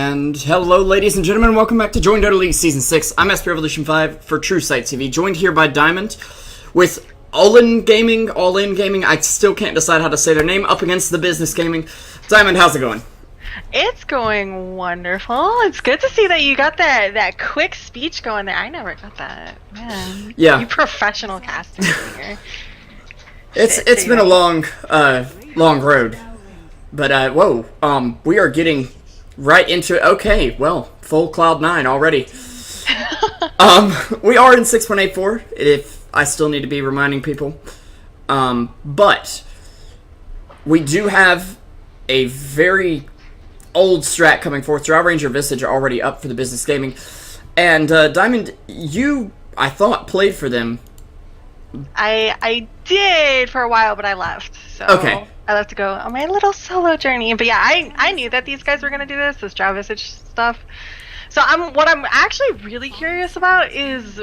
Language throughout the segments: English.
And hello, ladies and gentlemen, welcome back to JDL League Season 6. I'm SP Revolution 5 for Truesight TV, joined here by Diamond with Ollin Gaming, I still can't decide how to say their name, up against the Business Gaming. Diamond, how's it going? It's going wonderful. It's good to see that you got that quick speech going there. I never got that. Man. Yeah. You professional casting here. It's been a long road. But, whoa, we are getting right into it. Okay, well, full Cloud 9 already. We are in 6.84, if I still need to be reminding people. But we do have a very old strat coming forth. Drow Ranger Visage are already up for the Business Gaming. And, Diamond, you, I thought, played for them. I did for a while, but I left. So okay. I left to go on my little solo journey. But yeah, I knew that these guys were going to do this Drow Visage stuff. So what I'm actually really curious about is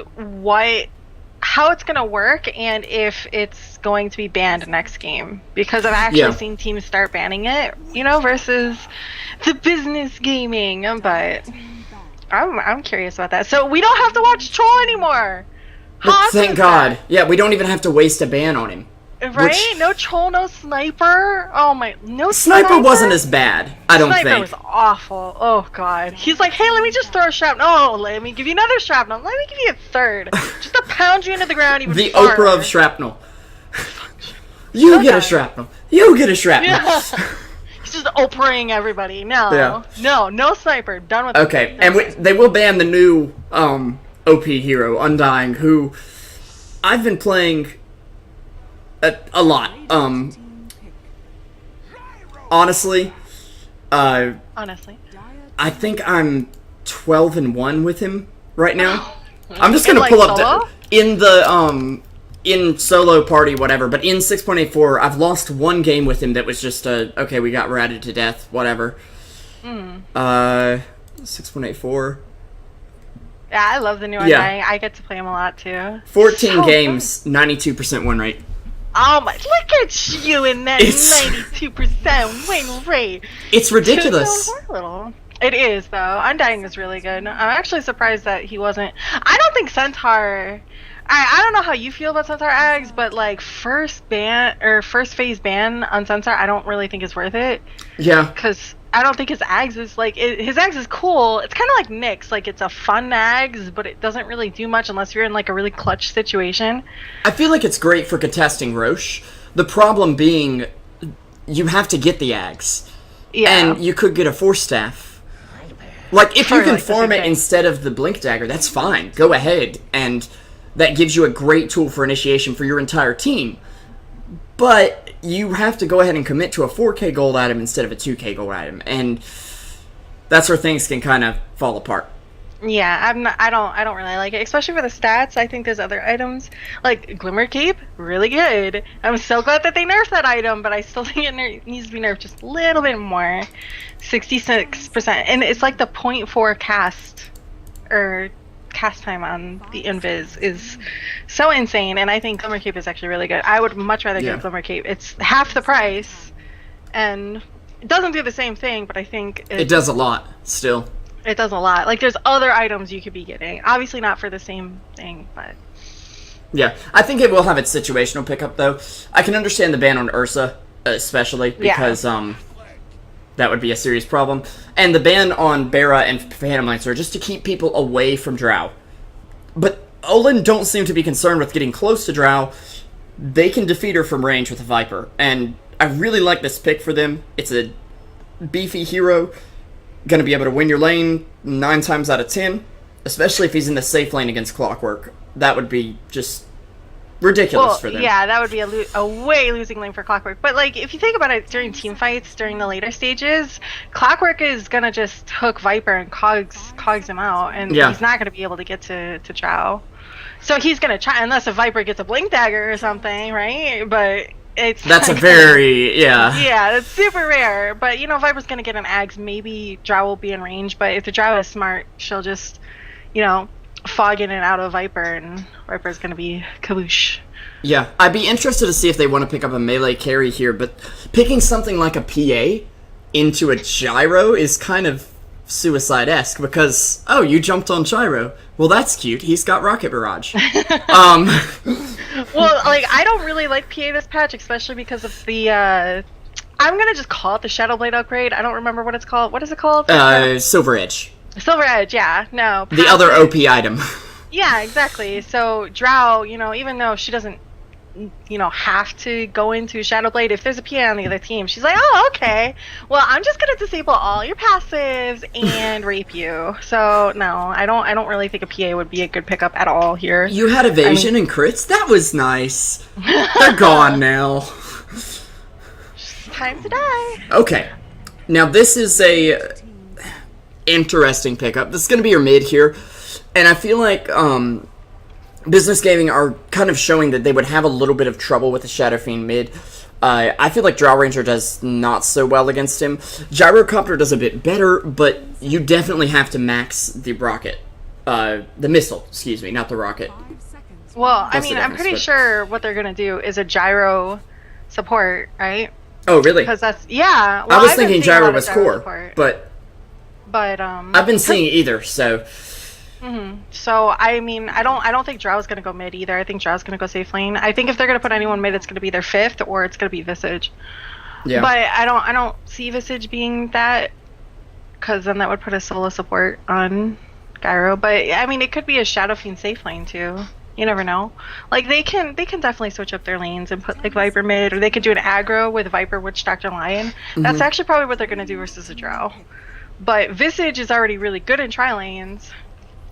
how it's going to work and if it's going to be banned next game. Because I've actually seen teams start banning it, versus the Business Gaming. But I'm curious about that. So we don't have to watch Troll anymore. Thank God. Yeah, we don't even have to waste a ban on him. Right? No Troll, no Sniper. Oh my, no Sniper wasn't as bad, I don't think. Sniper was awful. Oh God. He's like, hey, let me just throw a shrapnel. Oh, let me give you another shrapnel. Let me give you a third. Just to pound you into the ground even farther. The Oprah of shrapnel. You get a shrapnel. You get a shrapnel. Yeah. He's just Oprahing everybody. No, no Sniper. Done with it. Okay, and they will ban the new OP hero, Undying, who I've been playing a lot. Honestly, I think I'm 12-1 with him right now. I'm just gonna pull up in solo party, whatever. But in 6.84, I've lost one game with him that was just okay. We got ratted to death, whatever. 6.84. Yeah, I love the new Undying. I get to play him a lot too. 14 games, 92% win rate. Oh my! Look at you in that 92% win rate. It's ridiculous. It is though. Undying is really good. I'm actually surprised that he wasn't. I don't think Centaur. I don't know how you feel about Centaur Ags, but like first phase ban on Centaur, I don't really think is worth it. Yeah. Because I don't think his Ags is his Ags is cool. It's kind of like Nyx, like it's a fun Ags, but it doesn't really do much unless you're in like a really clutch situation. I feel like it's great for contesting Roche. The problem being, you have to get the Ags. Yeah. And you could get a Force Staff. Like, if you can farm it instead of the Blink Dagger, that's fine. Go ahead. And that gives you a great tool for initiation for your entire team. But you have to go ahead and commit to a 4K gold item instead of a 2K gold item. And that's where things can kind of fall apart. Yeah, I don't really like it, especially for the stats. I think there's other items like Glimmer Cape, really good. I'm so glad that they nerfed that item, but I still think it needs to be nerfed just a little bit more. 66%, and it's like the 0.4 cast time on the Invis is so insane, and I think Glimmer Cape is actually really good. I would much rather get Glimmer Cape. It's half the price, and it doesn't do the same thing, but I think it does a lot still. It does a lot. Like, there's other items you could be getting. Obviously not for the same thing, but... Yeah, I think it will have its situational pickup, though. I can understand the ban on Ursa, especially, because that would be a serious problem. And the ban on Bera and Phantom Lancer, just to keep people away from Drow. But Ollin don't seem to be concerned with getting close to Drow. They can defeat her from range with a Viper. And I really like this pick for them. It's a beefy hero. Going to be able to win your lane 9 times out of 10, especially if he's in the safe lane against Clockwork. That would be just ridiculous for them. Yeah, that would be a way losing lane for Clockwork. But like, if you think about it, during team fights, during the later stages, Clockwork is going to just hook Viper and cogs him out, and he's not going to be able to get to Drow. So he's going to try, unless a Viper gets a Blink Dagger or something, right? But... that's a very, Yeah, that's super rare. But, Viper's going to get an Ags. Maybe Drow will be in range. But if the Drow is smart, she'll just, fog in and out of Viper. And Viper's going to be kaboosh. Yeah, I'd be interested to see if they want to pick up a melee carry here. But picking something like a PA into a gyro is kind of suicide-esque because, oh, you jumped on Gyro. Well, that's cute. He's got Rocket Barrage. Well, like, I don't really like PA this patch, especially because of the, I'm gonna just call it the Shadow Blade upgrade. I don't remember what it's called. What is it called? Silver Edge. Silver Edge, yeah. No. The other OP item. Yeah, exactly. So, Drow, you know, even though she doesn't, you know, have to go into Shadow Blade, if there's a PA on the other team, she's like, oh, okay. Well, I'm just gonna disable all your passives and rape you. So, no, I don't really think a PA would be a good pickup at all here. You had evasion and crits? That was nice. They're gone now. Time to die. Okay. Now, this is a interesting pickup. This is gonna be your mid here. And I feel like, Business Gaming are kind of showing that they would have a little bit of trouble with the Shadow Fiend mid. I feel like Drow Ranger does not so well against him. Gyrocopter does a bit better, but you definitely have to max the rocket. The missile, excuse me, not the rocket. Well, I mean, I'm pretty sure what they're going to do is a gyro support, right? Oh, really? Because that's, yeah. Well, I was thinking gyro was core, but I've been seeing either, so... So I mean, I don't think Drow's gonna go mid either. I think Drow's gonna go safe lane. I think if they're gonna put anyone mid, it's gonna be their fifth or it's gonna be Visage. Yeah. But I don't see Visage being that, because then that would put a solo support on Gyro. But I mean, it could be a Shadow Fiend safe lane too. You never know. Like they can definitely switch up their lanes and put like Viper mid, or they could do an aggro with Viper, Witch Doctor, Lion. That's actually probably what they're gonna do versus a Drow. But Visage is already really good in tri lanes.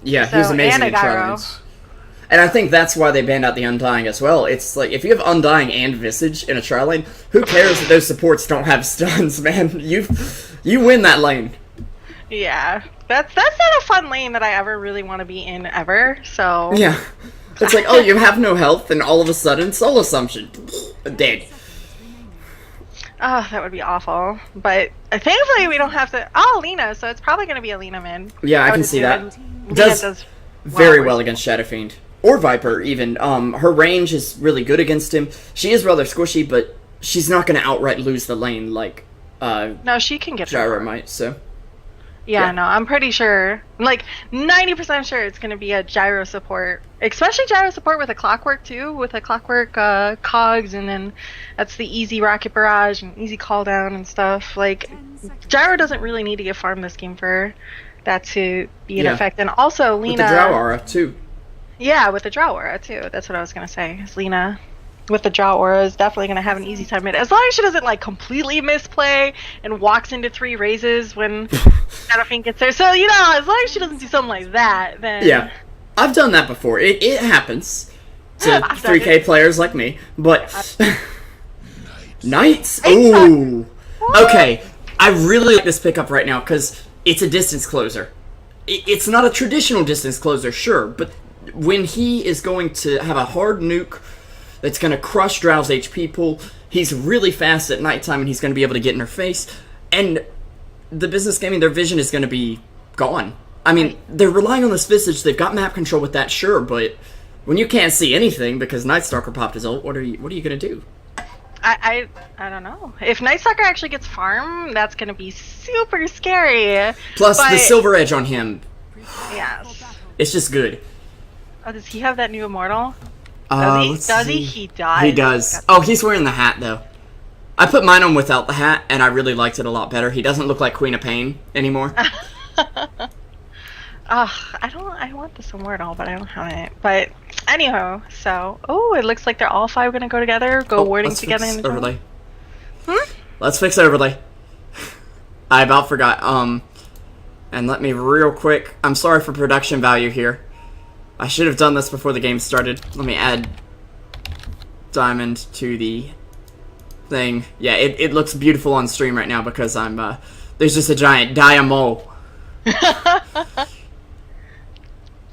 Yeah, he's amazing in tri-lanes. And I think that's why they banned out the Undying as well. It's like, if you have Undying and Visage in a tri-lane, who cares that those supports don't have stuns, man? You win that lane. Yeah, that's not a fun lane that I ever really want to be in, ever, so... Yeah. It's like, oh, you have no health, and all of a sudden, Soul Assumption. Dead. Oh, that would be awful. But thankfully we don't have to... Oh, Lina, so it's probably going to be a Lina mid. Yeah, I can see that. Does very well against Shadow Fiend. Or Viper, even. Her range is really good against him. She is rather squishy, but she's not going to outright lose the lane like no, she can get Gyro might, so... Yeah, no, I'm pretty sure, like 90% sure it's going to be a Gyro support. Especially Gyro support with a Clockwork too, with a Clockwork cogs, and then that's the easy Rocket Barrage and easy call down and stuff. Like, Gyro doesn't really need to get farmed this game for that to be in effect. And also Lina... With the Drow Aura too. Yeah, with the Drow Aura too. That's what I was going to say. Is Lina... with the Drow Aura is definitely going to have an easy time mid. As long as she doesn't like completely misplay and walks into 3 raises when Shadow Fiend gets there. So, you know, as long as she doesn't do something like that, then... Yeah. I've done that before. It happens to 3K players like me, but... Knights? Ooh! Okay, I really like this pickup right now, because it's a distance closer. It's not a traditional distance closer, sure, but when he is going to have a hard nuke that's going to crush Drow's HP pool, he's really fast at nighttime, and he's going to be able to get in her face, and the Business Gaming, their vision is going to be gone. I mean, they're relying on this Visage, they've got map control with that, sure, but when you can't see anything because Nightstalker popped his ult, what are you going to do? I don't know. If Nightstalker actually gets farm, that's going to be super scary. Plus, the Silver Edge on him. Yes. It's just good. Oh, does he have that new Immortal? Does he? He does. He does. Oh, he's wearing the hat, though. I put mine on without the hat, and I really liked it a lot better. He doesn't look like Queen of Pain anymore. I want this Immortal, but I don't have it. But, anyhow, so... Oh, it looks like they're all 5 going to go together, warding together. Let's fix overlay. Let's fix overlay. I about forgot. And let me real quick... I'm sorry for production value here. I should have done this before the game started. Let me add Diamond to the thing. Yeah, it looks beautiful on stream right now because I'm, there's just a giant Diamo.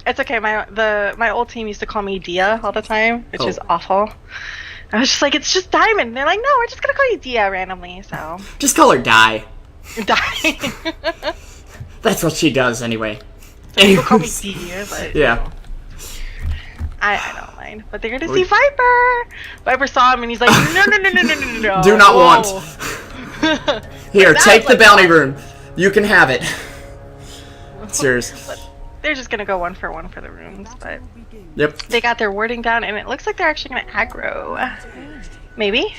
It's okay, my old team used to call me Dia all the time, which is awful. I was just like, it's just Diamond. And they're like, no, we're just gonna call you Dia randomly, so. Just call her Di. Di. That's what she does anyway. People call me Dia, but... Yeah. I don't mind, but they're gonna see Viper. Viper saw him and he's like, no. Do not want. Here, take the bounty rune. You can have it. Serious. They're just gonna go 1 for 1 for the runes, but yep. They got their warding down, and it looks like they're actually gonna aggro. Maybe,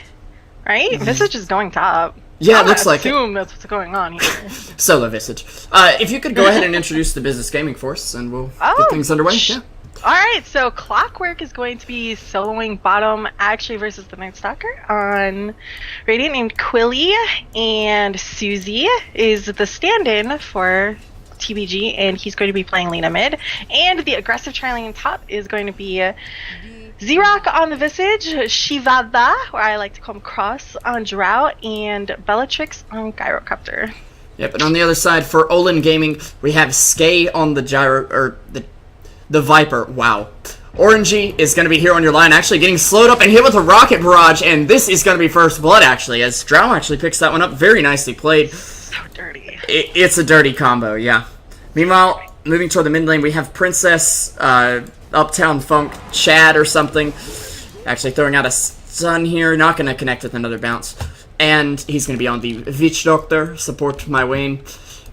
right? Visage is going top. Yeah, it looks like it. I assume that's what's going on here. Solo Visage. If you could go ahead and introduce the Business Gaming Force, and we'll get things underway. Yeah. Alright, so Clockwork is going to be soloing bottom actually versus the Night Stalker on Radiant named Quilly, and Susie is the stand-in for TBG, and he's going to be playing Lina mid. And the aggressive trialing top is going to be Xerox on the Visage, Shivada, or I like to call him Cross, on Drow, and Bellatrix on Gyrocopter. Yep, and on the other side for Ollin Gaming, we have Skay on the the Viper. Wow. Orangey is going to be here on your line, actually getting slowed up and hit with a rocket barrage, and this is going to be first blood, actually, as Drow actually picks that one up. Very nicely played. So dirty. It's a dirty combo, yeah. Meanwhile, moving toward the mid lane, we have Princess, Uptown Funk, Chad or something. Actually throwing out a stun here, not going to connect with another bounce. And he's going to be on the Witch Doctor, support my Wayne.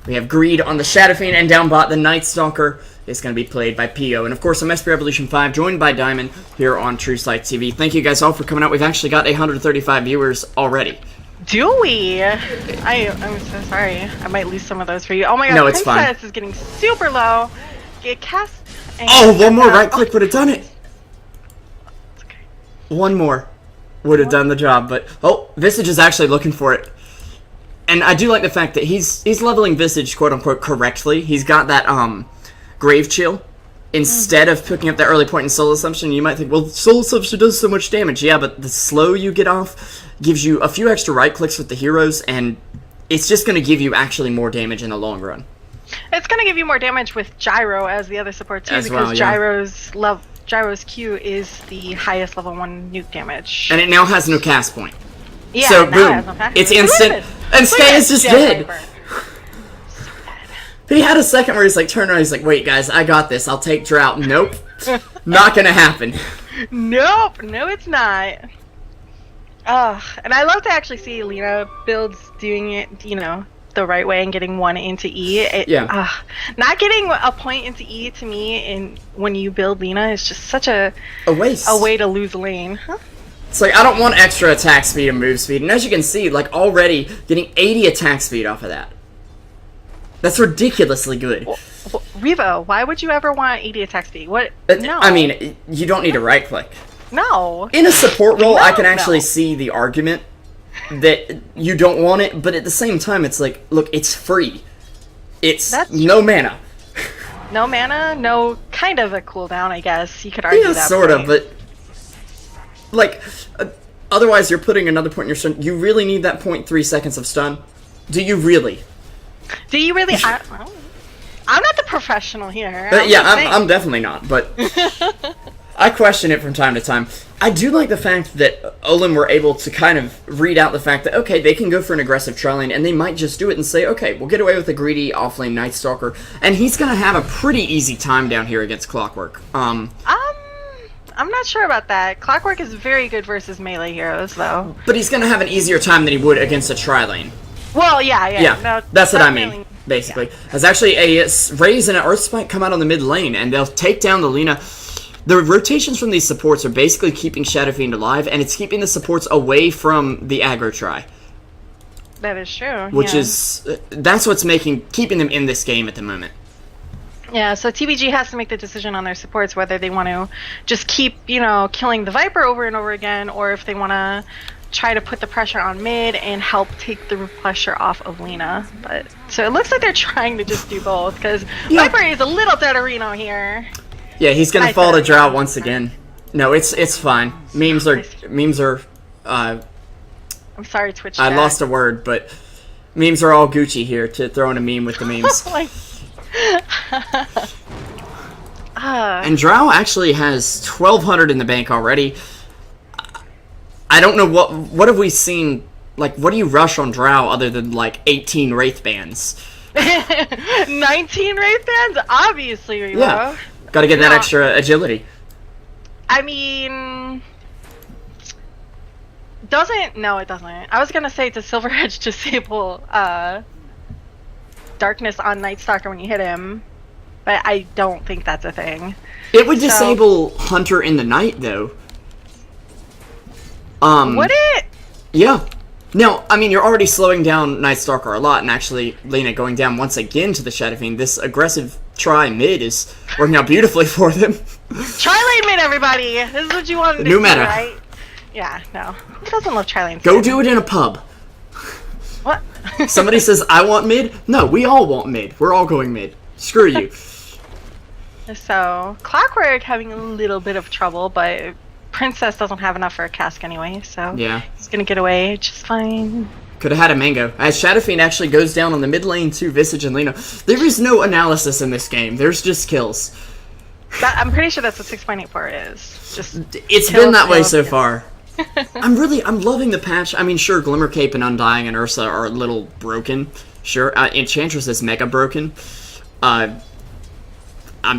We have Greed on the Shadow Fiend, and down bot, the Night Stalker is going to be played by Pio. And of course, I'm SP Revolution 5, joined by Diamond here on Truesight TV. Thank you guys all for coming out. We've actually got 135 viewers already. Do we? I'm so sorry. I might lose some of those for you. Oh my god, no, it's Princess fine. Is getting super low. Get cast. Oh, one more right click would have done it. It's okay. One more would have done the job, but oh, Visage is actually looking for it. And I do like the fact that he's leveling Visage quote unquote correctly. He's got that Grave Chill instead of picking up that early point in Soul Assumption. You might think, well, Soul Assumption does so much damage. Yeah, but the slow you get off gives you a few extra right clicks with the heroes, and it's just going to give you actually more damage in the long run. It's going to give you more damage with Gyro as the other support too, as because well, Gyro's Q is the highest level 1 nuke damage. And it now has no cast point. Yeah, so boom, it's instant, and Skay is just dead. He had a second where he's like, turned around, he's like, wait guys, I got this, I'll take Drought. Nope, not gonna happen. Nope, no it's not. And I love to actually see Lina builds doing it, you know, the right way and getting 1 into E. Not getting a point into E to me and when you build Lina is just such a waste. A way to lose lane. Huh? It's like, I don't want extra attack speed and move speed, and as you can see, like, already getting 80 attack speed off of that. That's ridiculously good. Revo, why would you ever want 80 attack speed? What? No. I mean, you don't need a right click. No. In a support role, I can actually see the argument that you don't want it, but at the same time, it's like, look, it's free. It's no mana. No mana, no kind of a cooldown, I guess. You could argue that. Sort of, but like, otherwise you're putting another point in your stun. You really need that 0.3 seconds of stun? Do you really? Do you really? I'm not the professional here. Yeah, I'm definitely not, but I question it from time to time. I do like the fact that Ollin were able to kind of read out the fact that, okay, they can go for an aggressive tri lane, and they might just do it and say, okay, we'll get away with a greedy offlane Night Stalker, and he's going to have a pretty easy time down here against Clockwork. I'm not sure about that. Clockwork is very good versus melee heroes, though. But he's going to have an easier time than he would against a tri lane. Well, yeah. No, that's what I mean, basically. Yeah. As actually a Raze and an Earth Spike come out on the mid lane, and they'll take down the Lina. The rotations from these supports are basically keeping Shadow Fiend alive, and it's keeping the supports away from the aggro try. That is true. Which is, that's what's keeping them in this game at the moment. Yeah, so TBG has to make the decision on their supports whether they want to just keep, killing the Viper over and over again, or if they want to try to put the pressure on mid and help take the pressure off of Lina. But so it looks like they're trying to just do both, because Viper is a little dead arena here. Yeah, he's gonna fall to Drought once again. No, it's fine. Memes are. I'm sorry, Twitch. I lost a word, but memes are all Gucci here to throw in a meme with the memes. And Drow actually has 1,200 in the bank already. I don't know what have we seen. Like, what do you rush on Drow other than like 18 Wraith bands? 19 Wraith bands, obviously. Revo. Yeah, gotta get that extra agility. I mean, no, it doesn't. I was gonna say to Silver Edge disable darkness on Night Stalker when you hit him, but I don't think that's a thing. It would disable Hunter in the night, though. Would it? Yeah. No, I mean, you're already slowing down Night Stalker a lot, and actually, Lena going down once again to the Shadow Fiend. This aggressive try mid is working out beautifully for them. Try lane mid, everybody! This is what you wanted to New see, meta. right? Yeah, no. Who doesn't love tri lane? Go do it in a pub. What? Somebody says, I want mid? No, we all want mid. We're all going mid. Screw you. So, Clockwork having a little bit of trouble, but Princess doesn't have enough for a cask anyway, so yeah. He's gonna get away just fine. Could have had a mango. As Shadow Fiend actually goes down on the mid lane to Visage and Lena. There is no analysis in this game. There's just kills. I'm pretty sure that's what 6.84 is. Just it's been that way so far. I'm loving the patch. I mean, sure, Glimmer Cape and Undying and Ursa are a little broken. Sure, Enchantress is mega broken. I'm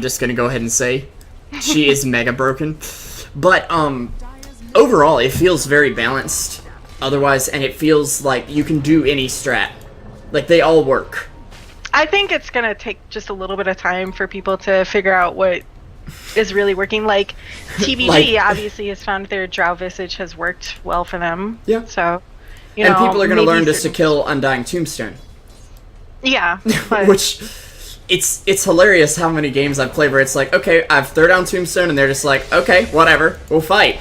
just gonna go ahead and say she is mega broken. But overall, it feels very balanced. Otherwise, and it feels like you can do any strat. Like they all work. I think it's gonna take just a little bit of time for people to figure out what is really working. Like TBG obviously has found their Drow Visage has worked well for them. Yeah. So, and people are gonna learn just to kill Undying Tombstone. Yeah. But Which it's hilarious how many games I've played where it's like, okay, I've thrown down Tombstone, and they're just like, okay, whatever, we'll fight.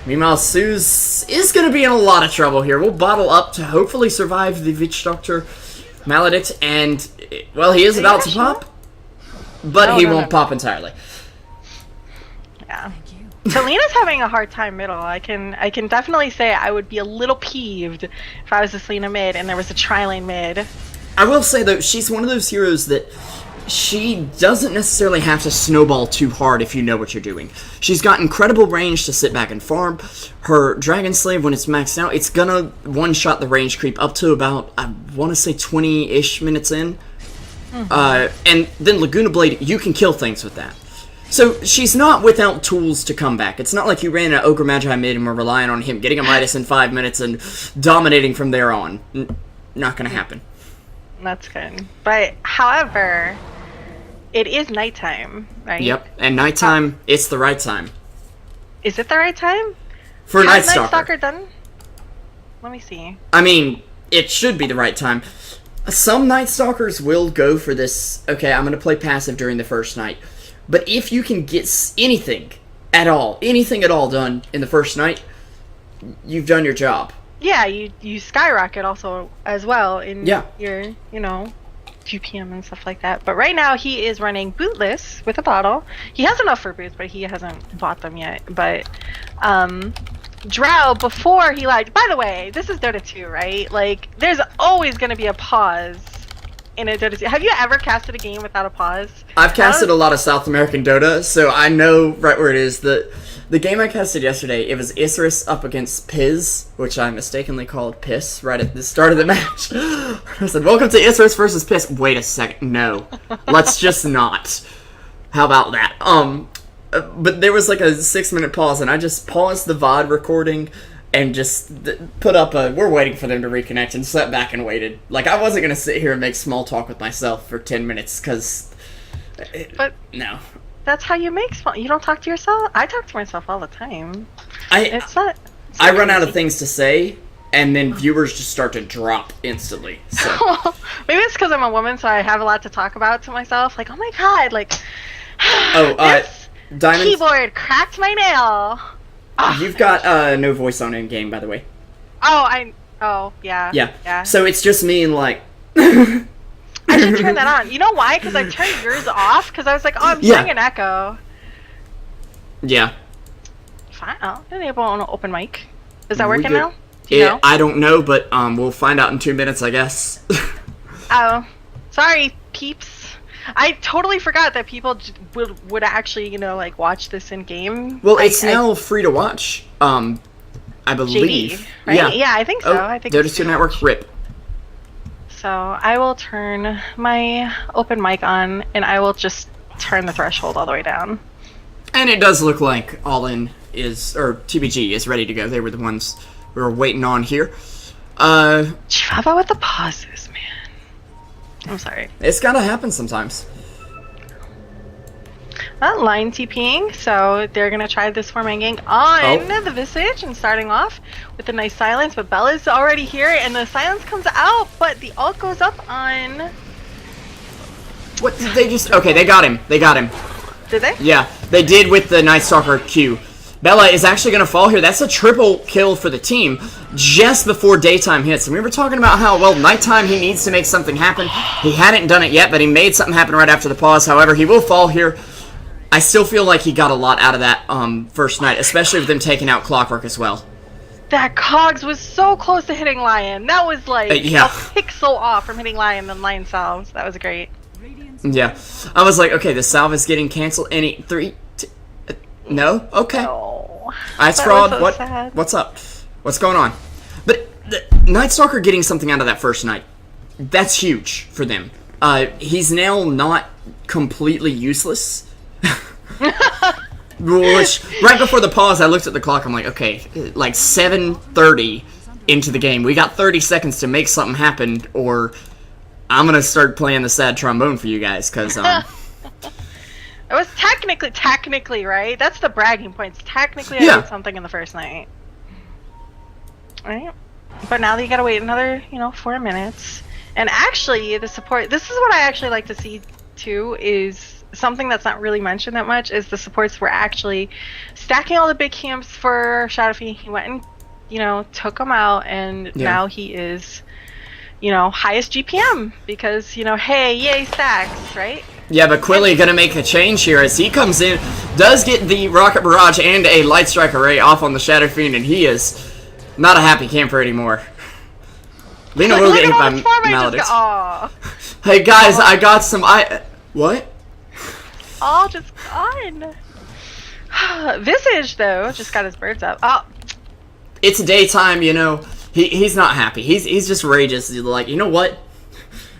Meanwhile, Suze is going to be in a lot of trouble here. We'll bottle up to hopefully survive the Witch Doctor Maledict, and, well, he is about to pop, but he won't pop entirely. Yeah. Selena's having a hard time middle. I can definitely say I would be a little peeved if I was a Selena mid and there was a tri-lane mid. I will say, though, she's one of those heroes that she doesn't necessarily have to snowball too hard if you know what you're doing. She's got incredible range to sit back and farm. Her Dragon Slave, when it's maxed out, it's gonna one-shot the range creep up to about, I want to say 20-ish minutes in. And then Laguna Blade, you can kill things with that. So she's not without tools to come back. It's not like you ran an Ogre Magi mid and were relying on him getting a Midas in 5 minutes and dominating from there on. Not gonna happen. That's good. But, however, it is nighttime, right? Yep, and nighttime, it's the right time. Is it the right time? For Night Night Stalker. Stalker done? Let me see. I mean, it should be the right time. Some Night Stalkers will go for this, okay, I'm going to play passive during the first night. But if you can get anything at all done in the first night, you've done your job. Yeah, you skyrocket also as well in Yeah. your, 2 p.m. and stuff like that. But right now he is running bootless with a bottle. He has enough for boots, but he hasn't bought them yet. But Drow, before he lied, by the way, this is Dota 2, right? Like, there's always going to be a pause in a Dota 2. Have you ever casted a game without a pause? I've casted a lot of South American Dota, so I know right where it is. The game I casted yesterday, it was Isris up against Piz, which I mistakenly called Piss right at the start of the match. I said, welcome to Isris versus Piss. Wait a second, no. Let's just not. How about that? But there was like a 6-minute pause, and I just paused the VOD recording and just put up a, we're waiting for them to reconnect, and sat back and waited. Like, I wasn't going to sit here and make small talk with myself for 10 minutes, because... no. That's how you make small. You don't talk to yourself? I talk to myself all the time. I run out of things to say, and then viewers just start to drop instantly. So. Maybe it's because I'm a woman, so I have a lot to talk about to myself. Like, oh my god, like... this Diamond, keyboard cracked my nail. You've got no voice on in-game, by the way. Oh, yeah. Yeah. So it's just me and, like... I should turn that on. You know why? Because I turned yours off, because I was like, oh, I'm hearing an echo. Yeah. Fine. Oh, enable on an open mic. Is that working now? Do you know? I don't know, but we'll find out in 2 minutes, I guess. Oh. Sorry, peeps. I totally forgot that people would actually, like, watch this in-game. Well, it's now free to watch, I believe. JD, right? Yeah, I think so. I think Dota 2 Network, RIP. So I will turn my open mic on, and I will just turn the threshold all the way down. And it does look like Ollin or TBG is ready to go. They were the ones we were waiting on here. How about with the pauses, man? I'm sorry. It's gotta happen sometimes. Line TPing, so they're gonna try this 4-man gang on the Visage and starting off with a nice silence, but Bella's already here and the silence comes out, but the ult goes up on... What did they just... Okay, they got him. They got him. Did they? Yeah, they did with the Night Stalker Q. Bella is actually going to fall here. That's a triple kill for the team just before daytime hits. And we were talking about how, well, nighttime he needs to make something happen. He hadn't done it yet, but he made something happen right after the pause. However, he will fall here. I still feel like he got a lot out of that first night, especially with them taking out Clockwork as well. That Cogs was so close to hitting Lion. That was like a pixel off from hitting Lion, then Lion salves. That was great. Yeah. I was like, okay, the salve is getting canceled. Any 3, 2, no? Okay. No. Ice Fraud, so sad. What's up? What's going on? But the Night Stalker getting something out of that first night, that's huge for them. He's now not completely useless. Which, right before the pause, I looked at the clock, I'm like, okay, like 7:30 into the game. We got 30 seconds to make something happen, or I'm gonna start playing the sad trombone for you guys, because, It was technically, right? That's the bragging points. Technically, I did something in the first night. Right? But now you gotta wait another, 4 minutes. And actually, the support, this is what I actually like to see, too, is something that's not really mentioned that much, is the supports were actually stacking all the big camps for Shadowfee. He went and, took them out, and now he is, highest GPM, because, hey, yay, stacks, right? Yeah, but Quilly gonna make a change here as he comes in, does get the Rocket Barrage and a Light Strike Array off on the Shadow Fiend, and he is not a happy camper anymore. Lena will get hit by Maledicts. Hey guys, I got some what? All just gone. Visage, though, just got his birds up. Oh. It's daytime, he's not happy. He's just rageous. He's like, you know what?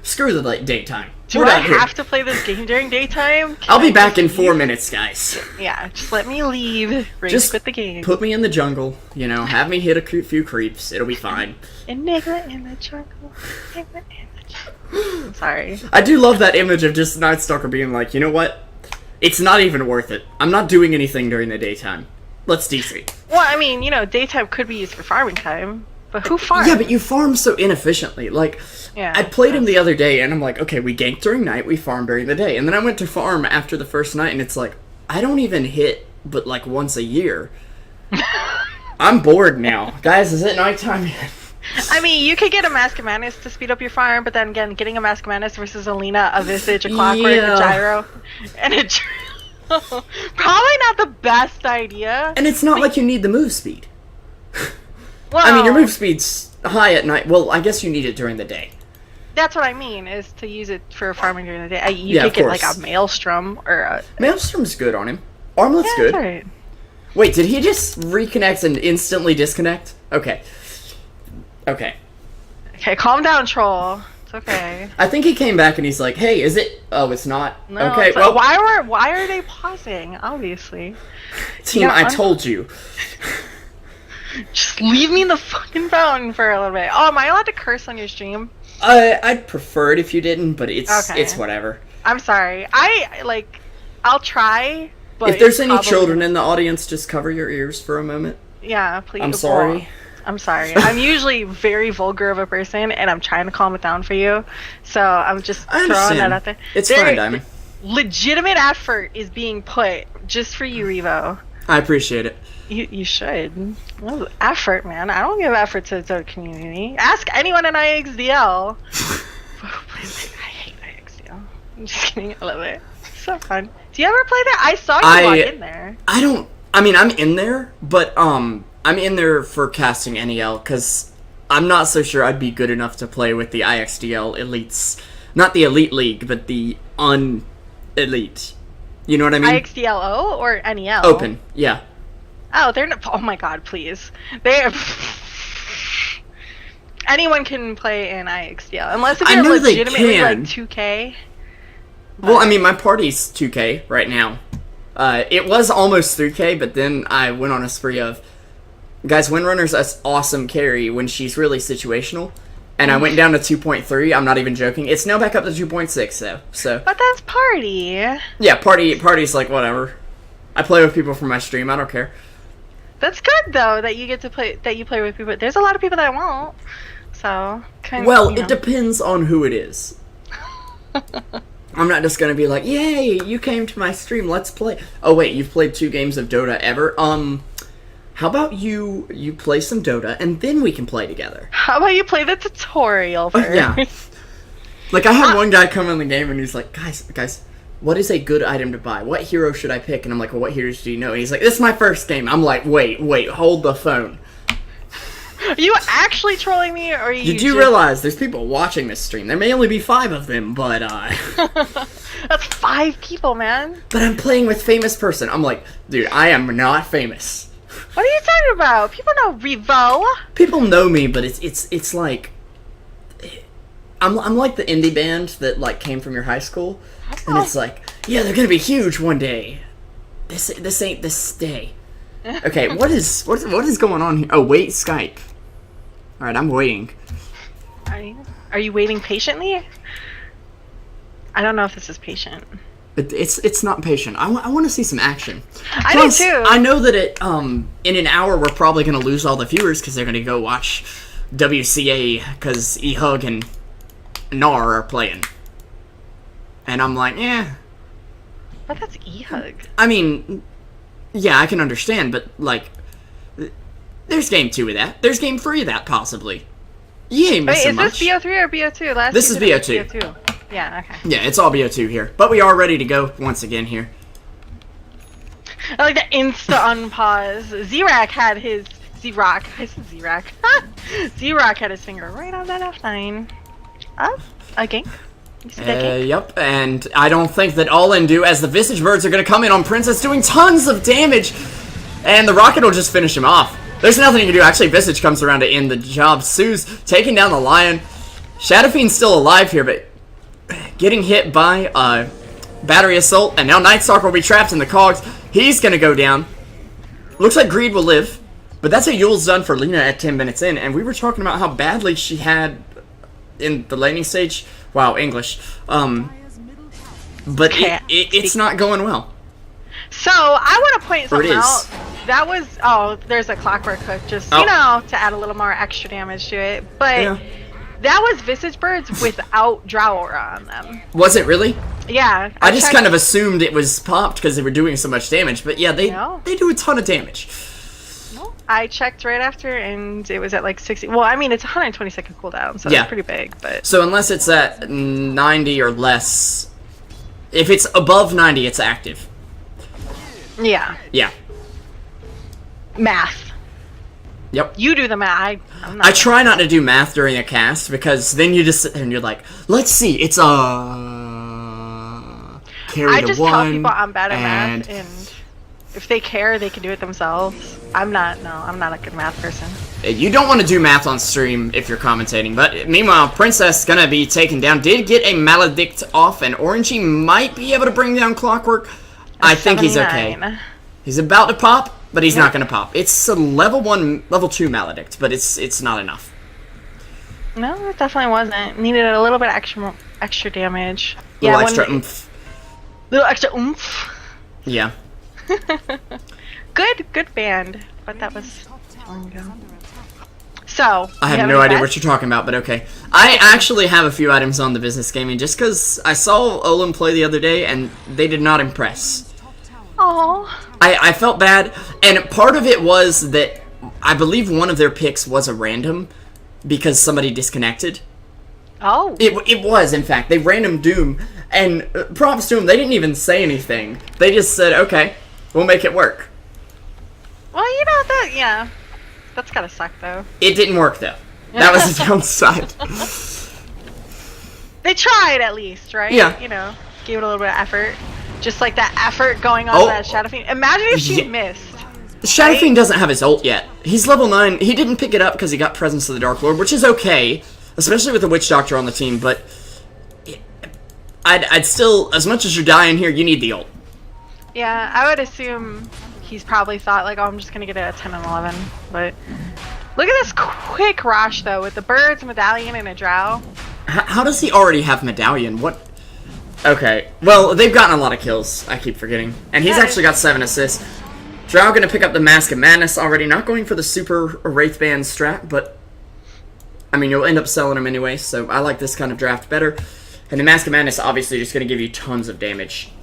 Screw the daytime. Do I have to play this game during daytime? I'll be back in 4 minutes, guys. Yeah, just let me leave. Just quit the game. Put me in the jungle, have me hit a few creeps. It'll be fine. Enigma in the jungle. Enigma in the jungle. I'm sorry. I do love that image of just Night Stalker being like, you know what? It's not even worth it. I'm not doing anything during the daytime. Let's DC. Well, I mean, daytime could be used for farming time. But who farms? Yeah, but you farm so inefficiently. Like, I played him the other day, and I'm like, okay, we gank during night, we farm during the day. And then I went to farm after the first night, and it's like, I don't even hit but like once a year. I'm bored now. Guys, is it nighttime yet? I mean, you could get a Mask of Madness to speed up your farm, but then again, getting a Mask of Madness versus Alina, a Visage, a Clockwork, a Gyro, and a Probably not the best idea. And it's not like you need the move speed. Well, I mean, your move speed's high at night. Well, I guess you need it during the day. That's what I mean, is to use it for farming during the day. You could get like a Maelstrom or a... Maelstrom's good on him. Armlet's good. That's right. Wait, did he just reconnect and instantly disconnect? Okay. Okay, calm down, troll. It's okay. I think he came back and he's like, hey, is it... Oh, it's not? No, okay, well... Why are they pausing, obviously? Team, I told you. Just leave me in the fucking fountain for a little bit. Oh, am I allowed to curse on your stream? I'd prefer it if you didn't, but it's whatever. I'm sorry. I'll try, but... If there's any children in the audience, just cover your ears for a moment. Yeah, please. I'm sorry. Well, I'm sorry. I'm usually very vulgar of a person, and I'm trying to calm it down for you. So I'm just throwing that out there. It's fine, Diamond. Legitimate effort is being put just for you, Revo. I appreciate it. You should. Well, effort, man. I don't give effort to the community. Ask anyone in IXDL. I hate IXDL. I'm just kidding. I love it. It's so fun. Do you ever play there? I saw you walk in there. I mean, I'm in there, but I'm in there for casting NEL, because I'm not so sure I'd be good enough to play with the IXDL elites. Not the Elite League, but the un-elite. You know what I mean? IXDLO or NEL? Open, yeah. Oh, they're not... Oh my god, please. Anyone can play in IXDL. Unless if you're legitimately like 2K. Well, I mean, my party's 2K right now. It was almost 3K, but then I went on a spree of... Guys, Windrunner's an awesome carry when she's really situational. and I went down to 2.3. I'm not even joking. It's now back up to 2.6 though. So. But that's party. Yeah, party's like whatever. I play with people from my stream. I don't care. That's good though that you get to play. That you play with people. There's a lot of people that won't. So. Well, it depends on who it is. I'm not just gonna be like, yay, you came to my stream, let's play. Oh wait, you've played 2 games of Dota ever? How about you play some Dota and then we can play together? How about you play the tutorial first? Yeah. Like I had one guy come in the game and he's like, guys, what is a good item to buy? What hero should I pick? And I'm like, well, what heroes do you know? And he's like, this is my first game. I'm like, wait, hold the phone. Are you actually trolling me, or are you? You do realize there's people watching this stream. There may only be 5 of them, but That's 5 people, man. But I'm playing with famous person. I'm like, dude, I am not famous. What are you talking about? People know Revo. People know me, but it's like I'm like the indie band that like came from your high school, and it's like, yeah, they're gonna be huge one day. This ain't this day. Okay, what is going on here? Oh, wait, Skype. All right, I'm waiting. Are you waiting patiently? I don't know if this is patient. It's not patient. I want to see some action. I do too. I know that in an hour we're probably gonna lose all the viewers because they're gonna go watch WCA because eHug and Nar are playing, and I'm like, yeah. But that's eHug. I mean, yeah, I can understand, but like, there's game 2 of that. There's game 3 of that possibly. You ain't missing much. Wait, is this BO3 or BO2? This is BO2. Yeah, okay. Yeah, it's all BO2 here. But we are ready to go once again here. I like the insta unpause. Z-Rack had his... Z-Rock. I said Z-Rack. Z-Rock had his finger right on that F9. A gank. You see that gank? Yep, and I don't think that Ollin do, as the Visage Birds are going to come in on Princess doing tons of damage. And the rocket will just finish him off. There's nothing you can do. Actually, Visage comes around to end the job. Sue's taking down the Lion. Shadow Fiend's still alive here, but getting hit by Battery Assault, and now Nightstalker will be trapped in the cogs. He's gonna go down. Looks like Greed will live, but that's a Yule's done for Lena at 10 minutes in, and we were talking about how badly she had in the laning stage. Wow, English. But it's not going well. So, I want to point something out. That was, there's a Clockwork Hook, just, you know, to add a little more extra damage to it, but... Yeah. That was Visage Birds without Drow Aura on them. Was it really? Yeah. I just kind of assumed it was popped because they were doing so much damage. But yeah, they do a ton of damage. No. I checked right after and it was at like 60. Well, I mean, it's 120-second cooldown, so it's pretty big. But so unless it's at 90 or less, if it's above 90, it's active. Yeah. Yeah. Math. Yep. You do the math. I try not to do math during a cast because then you just sit there and you're like, let's see, it's carry I just tell people I'm bad at math, and if they care, they can do it themselves. I'm not a good math person. You don't want to do math on stream if you're commentating, but meanwhile, Princess gonna be taken down. Did get a Maledict off, and Orangey might be able to bring down Clockwork. I think he's okay. He's about to pop. But he's not going to pop. It's a level 1, level 2 Maledict, but it's not enough. No, it definitely wasn't. Needed a little bit extra damage. Little extra oomph. Little extra oomph. Yeah. Good band, but that was long ago. So, I have no idea what you're talking about, but okay. I actually have a few items on the business gaming just because I saw Ollin play the other day and they did not impress. Oh. I felt bad, and part of it was that I believe one of their picks was a random because somebody disconnected. Oh. It was, in fact. They random Doom, and props to them, they didn't even say anything. They just said, okay, we'll make it work. Well, you know, that's gotta suck, though. It didn't work, though. That was the downside. They tried, at least, right? Yeah. You know, gave it a little bit of effort. Just like that effort going on that Shadow Fiend. Imagine if she missed. Shadow Fiend doesn't have his ult yet. He's level 9. He didn't pick it up because he got Presence of the Dark Lord, which is okay, especially with the Witch Doctor on the team, but I'd still, as much as you're dying here, you need the ult. Yeah, I would assume he's probably thought, like, oh, I'm just going to get it at 10 and 11, but Look at this quick Rosh, though, with the birds, medallion, and a drow. How does he already have medallion? What? Okay, well, they've gotten a lot of kills. I keep forgetting. And he's actually got 7 assists. Drow gonna pick up the Mask of Madness already. Not going for the super Wraithband strat, but... I mean, you'll end up selling him anyway, so I like this kind of draft better. And the Mask of Madness obviously just gonna give you tons of damage.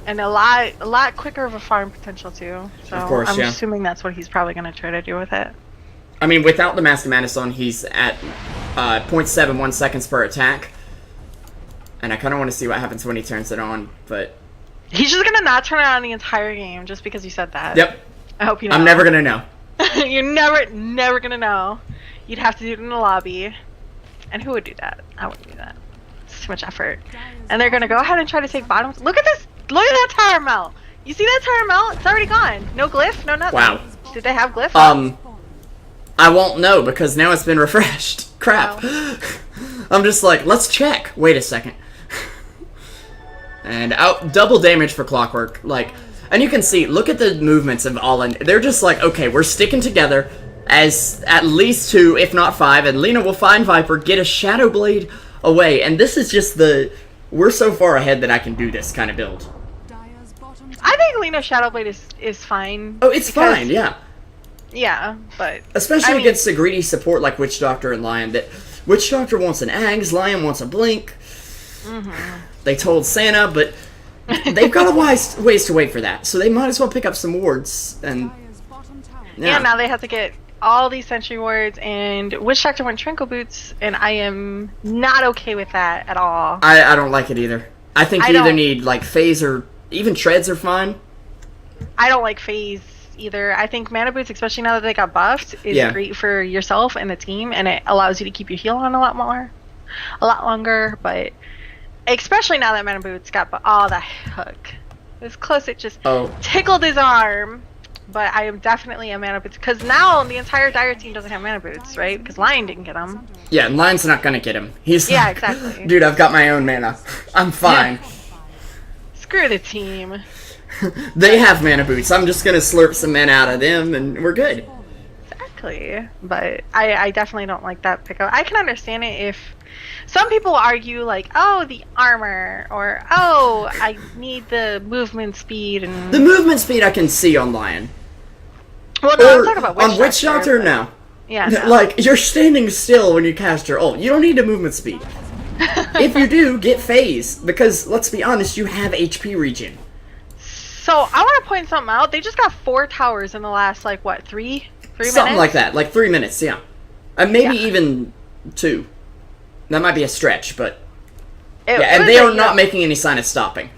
And a lot quicker of a farm potential, too. So of course, I'm assuming that's what he's probably gonna try to do with it. I mean, without the Mask of Madness on, he's at 0.71 seconds per attack. And I kind of want to see what happens when he turns it on, but... He's just gonna not turn it on the entire game just because you said that. Yep. I hope you know. I'm never gonna know. You're never gonna know. You'd have to do it in the lobby. And who would do that? I wouldn't do that. It's too much effort. And they're gonna go ahead and try to take bottoms. Look at this! Look at that tower melt! You see that tower melt? It's already gone. No glyph, no nothing. Wow. Did they have glyph? I won't know because now it's been refreshed. Crap. Oh. I'm just like, let's check. Wait a second. And out double damage for Clockwork. Like, and you can see, look at the movements of Ollin. They're just like, okay, we're sticking together as at least 2, if not 5, and Lina will find Viper, get a Shadow Blade away. And this is just the, we're so far ahead that I can do this kind of build. I think Lina's Shadow Blade is fine. Oh, it's fine, yeah. Yeah, but... Especially against a greedy support like Witch Doctor and Lion. That Witch Doctor wants an Ags, Lion wants a Blink. They told Santa, but they've got a ways to wait for that. So they might as well pick up some wards. And yeah, now they have to get all these Sentry wards, and Witch Doctor went Trinkle Boots, and I am not okay with that at all. I don't like it either. I think you either need, like, Phase or... Even Treads are fine. I don't like Phase either. I think Mana Boots, especially now that they got buffed, is great for yourself and the team, and it allows you to keep your heal on a lot longer, but especially now that Mana Boots got the hook. It was close, it just tickled his arm, but I am definitely a Mana Boots, because now the entire Dire team doesn't have Mana Boots, right? Because Lion didn't get them. Yeah, Lion's not gonna get him. He's yeah, exactly. Dude, I've got my own mana. I'm fine. Screw the team. They have Mana Boots. I'm just gonna slurp some mana out of them, and we're good. Exactly. But I definitely don't like that pickup. I can understand it if some people argue like, oh, the armor, or oh, I need the movement speed. And the movement speed I can see on Lion. Well, no, I'm talking about on Witch Doctor. No. Yeah. No. Like, you're standing still when you cast your ult. You don't need a movement speed. If you do, get Phase, because let's be honest, you have HP regen. So I want to point something out. They just got 4 towers in the last, like, what, 3 minutes? Something like that, like 3 minutes, yeah. And maybe even 2. That might be a stretch, but and they are not making any sign of stopping.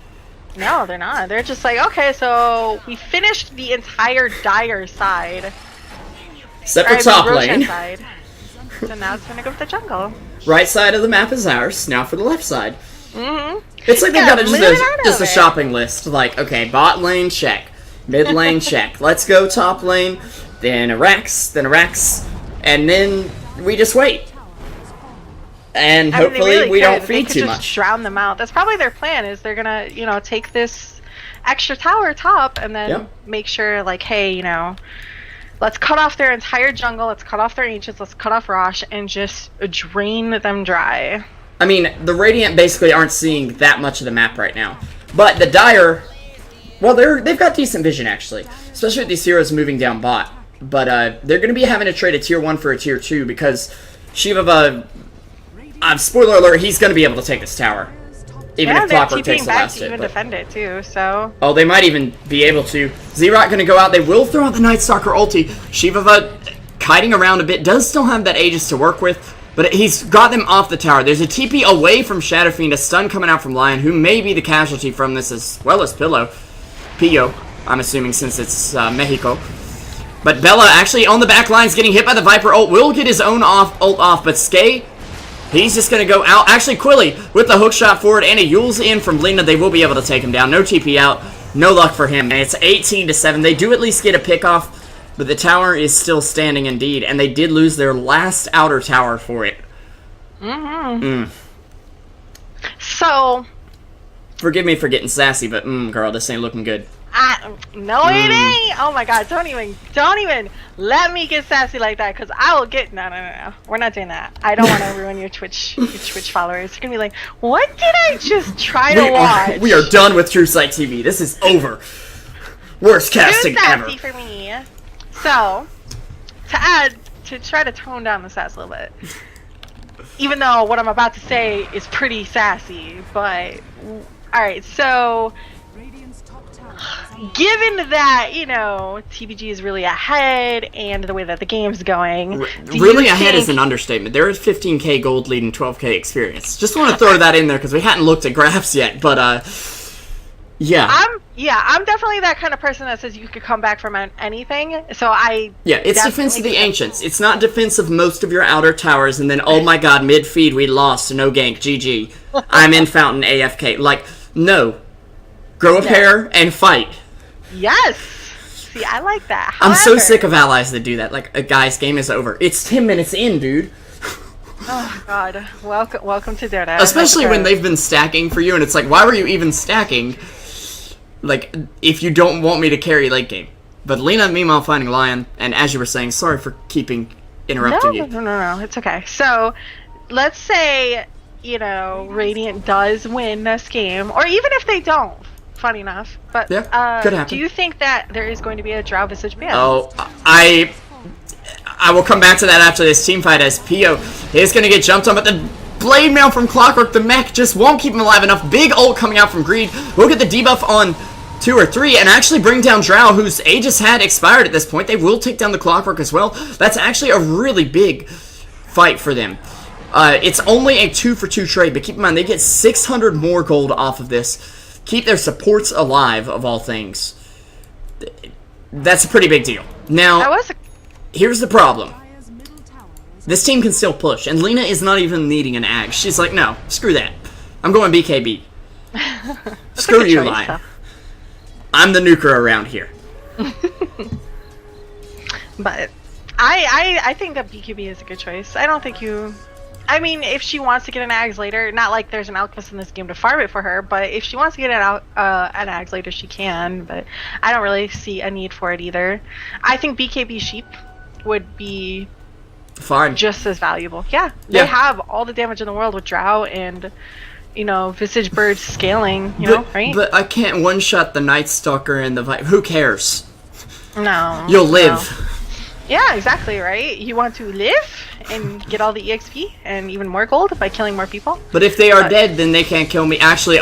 No, they're not. They're just like, okay, so we finished the entire Dire side. Except for top lane. Side. So now it's gonna go with the jungle. Right side of the map is ours. Now for the left side. Mm-hmm. It's like they've got just a shopping list. Like, okay, bot lane, check. Mid lane, check. Let's go top lane. Then a Rax, and then we just wait. And hopefully we don't feed too much. Drown them out. That's probably their plan. Is they're gonna, take this extra tower top and then make sure, like, hey, let's cut off their entire jungle, let's cut off their ancients, let's cut off Rosh, and just drain them dry. I mean, the Radiant basically aren't seeing that much of the map right now. But the Dire, well, they've got decent vision, actually. Especially with these heroes moving down bot. But they're going to be having to trade a tier 1 for a tier 2 because Shiva, spoiler alert, he's going to be able to take this tower. Even if Clockwork takes the last hit. Even defend it too, so. Oh, they might even be able to. Xerot gonna go out. They will throw out the Night Stalker ulti. Shiva kiting around a bit. Does still have that Aegis to work with, but he's got them off the tower. There's a TP away from Shadow Fiend. A stun coming out from Lion, who may be the casualty from this as well as Pio, I'm assuming, since it's Mexico. But Bella actually on the back lines getting hit by the Viper ult. Will get his own ult off, but Skay, he's just going to go out. Actually, Quilly with the hook shot forward and a Yule's in from Lina. They will be able to take him down. No TP out. No luck for him. And it's 18-7. They do at least get a pick off, but the tower is still standing indeed. And they did lose their last outer tower for it. So. Forgive me for getting sassy, but girl, this ain't looking good. No, it ain't. Oh my god, don't even let me get sassy like that, because I will get. No. We're not doing that. I don't want to ruin your Twitch followers. They're gonna be like, what did I just try to watch? We are done with Truesight TV. This is over. Worst casting ever. Too sassy for me. So, to try to tone down the sass a little bit. Even though what I'm about to say is pretty sassy, but alright, so given that, TBG is really ahead and the way that the game's going, really ahead is an understatement. There is 15k gold lead and 12k experience. Just want to throw that in there because we hadn't looked at graphs yet, but yeah. I'm definitely that kind of person that says you could come back from anything. So it's defense of the ancients. It's not defense of most of your outer towers, and then oh my god, mid feed we lost, no gank, GG. I'm in fountain AFK. Like, no. Grow a pair and fight. Yes. See, I like that. However, I'm so sick of allies that do that. Like, guys, game is over. It's 10 minutes in, dude. Oh god. Welcome to Dota. Especially when they've been stacking for you, and it's like, why were you even stacking? Like, if you don't want me to carry late game. But Lena, meanwhile, finding Lion, and as you were saying, sorry for interrupting you. No, it's okay. So, let's say, Radiant does win this game, or even if they don't, funny enough. But, could happen. Do you think that there is going to be a Drow Visage ban? Oh, I will come back to that after this team fight, as Pio is going to get jumped on, but the Blade Mail from Clockwork, the mech, just won't keep him alive enough. Big ult coming out from Greed. We'll get the debuff on 2 or 3 and actually bring down Drow, whose Aegis had expired at this point. They will take down the Clockwork as well. That's actually a really big fight for them. It's only a 2-for-2 trade, but keep in mind, they get 600 more gold off of this. Keep their supports alive, of all things. That's a pretty big deal. Now, here's the problem. This team can still push, and Lena is not even needing an ag. She's like, no, screw that. I'm going BKB. Screw you, Lion. I'm the nuker around here. But I think that BKB is a good choice. I don't think you... I mean, if she wants to get an Ags later, not like there's an Alchemist in this game to farm it for her, but if she wants to get an Ags later, she can, but I don't really see a need for it either. I think BKB Sheep would be fine, just as valuable. Yeah, they have all the damage in the world with Drow and, Visage Bird scaling, right? But I can't one-shot the Night Stalker and the Who cares? No. You'll live. No. Yeah, exactly, right? You want to live and get all the EXP and even more gold by killing more people. But if they are dead, then they can't kill me. Actually,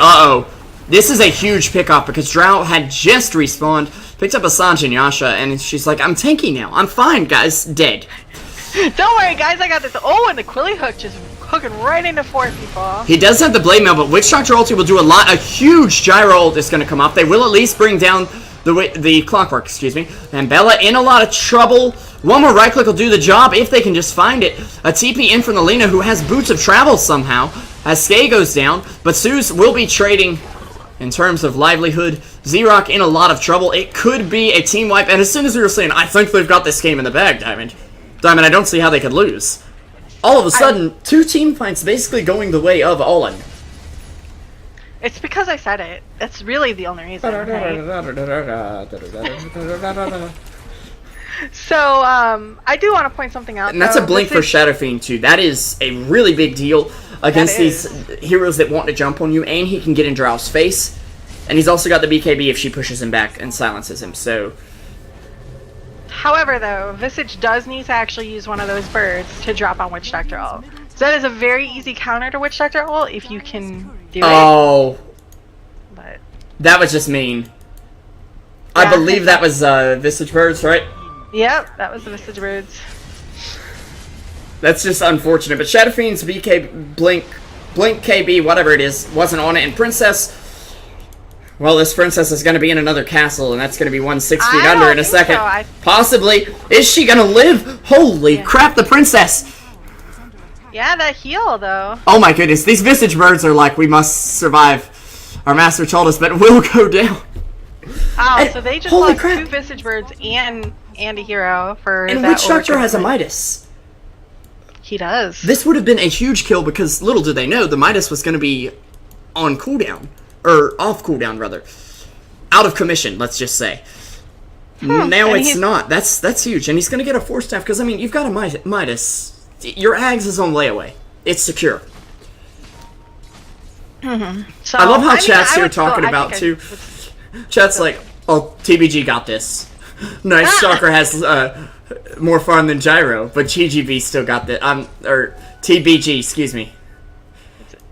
this is a huge pickoff because Drow had just respawned, picked up a Sanj and Yasha, and she's like, I'm tanky now. I'm fine, guys. Dead. Don't worry, guys. I got this. Oh, and the Quilly Hook just hooking right into 4 people. He does have the Blade Mail, but Witch Doctor ulti will do a lot. A huge Gyro ult is going to come off. They will at least bring down the Clockwork, excuse me. And Bella in a lot of trouble. One more right click will do the job if they can just find it. A TP in from the Lena, who has Boots of Travel somehow, as Skay goes down. But Zeus will be trading in terms of livelihood. Z-Rock in a lot of trouble. It could be a team wipe. And as soon as we were saying, I think they've got this game in the bag, Diamond, I don't see how they could lose. All of a sudden, 2 team fights basically going the way of Ollin. It's because I said it. That's really the only reason. Right? So, I do want to point something out. And that's a blink for Shadow Fiend, too. That is a really big deal against these heroes that want to jump on you, and he can get in Drow's face. And he's also got the BKB if she pushes him back and silences him, so... However, though, Visage does need to actually use one of those birds to drop on Witch Doctor ult. So that is a very easy counter to Witch Doctor ult if you can do it. Oh. But that was just mean. Yeah, I believe that was Visage Birds, right? Yep, that was the Visage Birds. That's just unfortunate. But Shadow Fiend's BK Blink KB, whatever it is, wasn't on it. And Princess... Well, this princess is going to be in another castle, and that's going to be 6 feet under in a second. So. Possibly. Is she going to live? Holy crap, the princess! Yeah, that heal, though. Oh my goodness, these Visage Birds are like, we must survive. Our master told us, but we'll go down. Oh, and so they just lost 2 Visage Birds and a hero for and Witch Doctor has a Midas. He does. This would have been a huge kill, because little did they know, the Midas was going to be on cooldown. Or off cooldown, rather. out of commission, let's just say. Now it's not. That's huge. And he's going to get a 4-staff, because, I mean, you've got a Midas. Your Ags is on layaway. It's secure. So, I love how chat's here talking about, too. Chat's like, oh, TBG got this. Nice Stalker has more farm than Gyro, but GGB still got the or TBG, excuse me.